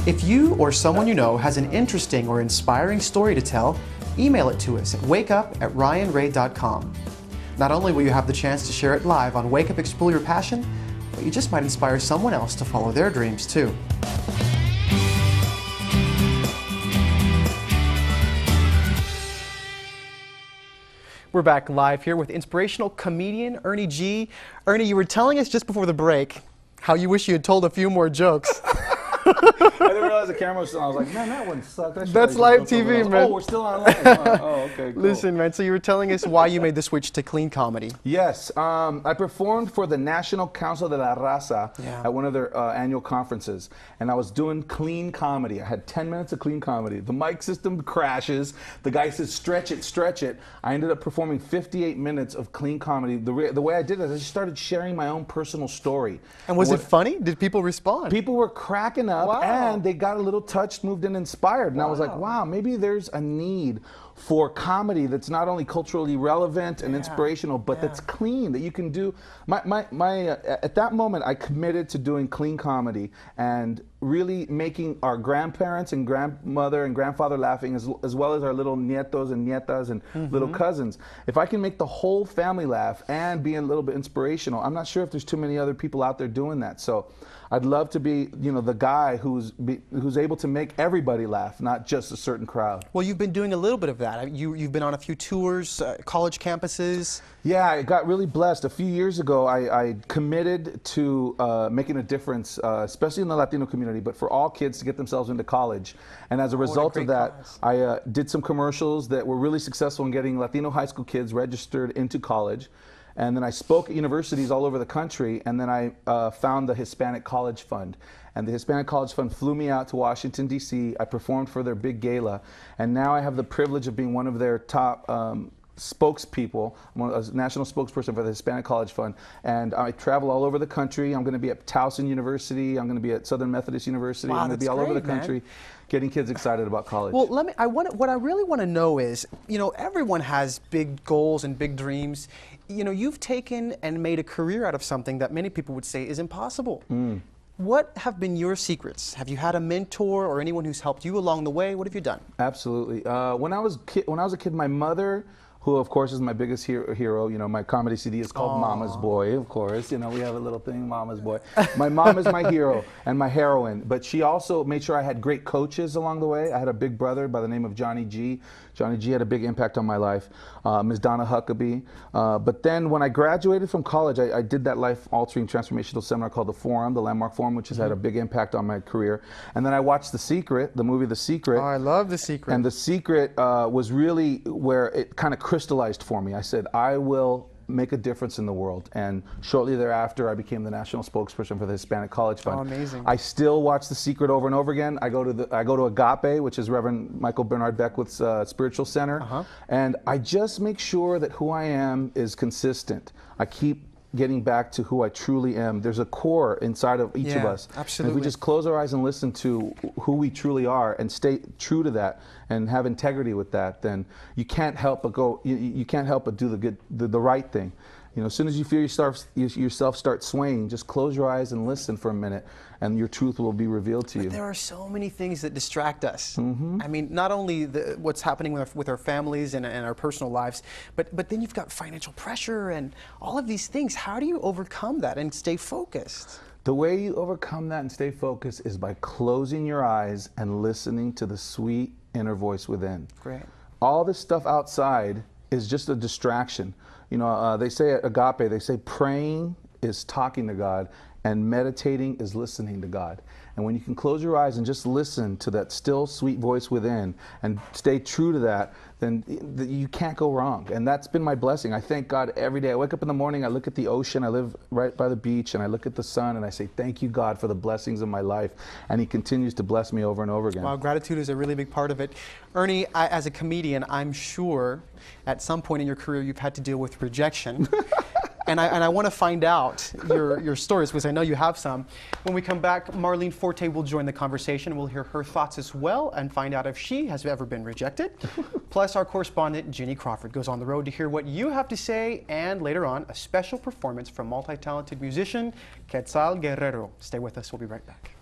If you or someone you know has an interesting or inspiring story to tell, email it to us at wakeup@ryanray.com. Not only will you have the chance to share it live on Wake Up Explore Your Passion, but you just might inspire someone else to follow their dreams too. We're back live here with inspirational comedian Ernie G. Ernie, you were telling us just before the break how you wish you had told a few more jokes. I didn't realize the camera was on. I was like, man, that one sucked. That's live TV, man. Oh, we're still online. Oh, okay, cool. Listen, man, so you were telling us why you made the switch to clean comedy. Yes, I performed for the National Council de la Raza at one of their annual conferences, and I was doing clean comedy. I had 10 minutes of clean comedy. The mic system crashes. The guy says, stretch it, stretch it. I ended up performing 58 minutes of clean comedy. The way I did it, I just started sharing my own personal story. And was it funny? Did people respond? People were cracking up. And they got a little touched, moved, and inspired. And I was like, wow, maybe there's a need for comedy that's not only culturally relevant and inspirational, but that's clean, that you can do. At that moment, I committed to doing clean comedy and really making our grandparents and grandmother and grandfather laughing, as well as our little nietos and nietas and little cousins. If I can make the whole family laugh and be a little bit inspirational, I'm not sure if there's too many other people out there doing that. So I'd love to be, the guy who's able to make everybody laugh, not just a certain crowd. Well, you've been doing a little bit of that. You've been on a few tours, college campuses. Yeah, I got really blessed. A few years ago, I committed to making a difference, especially in the Latino community, but for all kids to get themselves into college. And as a result of that, I did some commercials that were really successful in getting Latino high school kids registered into college. And then I spoke at universities all over the country, and then I found the Hispanic College Fund. And the Hispanic College Fund flew me out to Washington, D.C. I performed for their big gala, and now I have the privilege of being one of their top spokespeople. I'm a national spokesperson for the Hispanic College Fund, and I travel all over the country. I'm going to be at Towson University. I'm going to be at Southern Methodist University. Wow, I'm going to be all over the country, getting kids excited about college. Well, what I really want to know is, everyone has big goals and big dreams. You've taken and made a career out of something that many people would say is impossible. What have been your secrets? Have you had a mentor or anyone who's helped you along the way? What have you done? Absolutely. When I was a kid, my mother, who of course is my biggest hero, my comedy CD is called Mama's Boy, of course. We have a little thing, Mama's Boy. My mom is my hero and my heroine, but she also made sure I had great coaches along the way. I had a big brother by the name of Johnny G. Johnny G had a big impact on my life. Ms. Donna Huckabee. But then when I graduated from college, I did that life-altering transformational seminar called The Forum, the Landmark Forum, which has had a big impact on my career. And then I watched The Secret, the movie The Secret. Oh, I love The Secret. And The Secret was really where it kind of crystallized for me. I said, I will make a difference in the world. And shortly thereafter, I became the national spokesperson for the Hispanic College Fund. Oh, amazing. I still watch The Secret over and over again. I go to Agape, which is Reverend Michael Bernard Beckwith's spiritual center. And I just make sure that who I am is consistent. I keep getting back to who I truly am. There's a core inside of each of us. Absolutely. And if we just close our eyes and listen to who we truly are and stay true to that and have integrity with that, then you can't help but you can't help but do the right thing. As soon as you feel yourself start swaying, just close your eyes and listen for a minute, and your truth will be revealed to you. But there are so many things that distract us. I mean, not only what's happening with our families and our personal lives, but then you've got financial pressure and all of these things. How do you overcome that and stay focused? The way you overcome that and stay focused is by closing your eyes and listening to the sweet inner voice within. Great. All this stuff outside is just a distraction. They say at Agape, they say praying is talking to God and meditating is listening to God. And when you can close your eyes and just listen to that still sweet voice within and stay true to that, then you can't go wrong. And that's been my blessing. I thank God every day. I wake up in the morning, I look at the ocean, I live right by the beach, and I look at the sun and I say, thank you, God, for the blessings of my life. And He continues to bless me over and over again. Wow, gratitude is a really big part of it. Ernie, as a comedian, I'm sure at some point in your career you've had to deal with rejection. And I want to find out your stories, because I know you have some. When we come back, Marlene Forte will join the conversation. We'll hear her thoughts as well and find out if she has ever been rejected. Plus, our correspondent, Ginny Crawford, goes on the road to hear what you have to say, and later on, a special performance from multi-talented musician, Quetzal Guerrero. Stay with us. We'll be right back.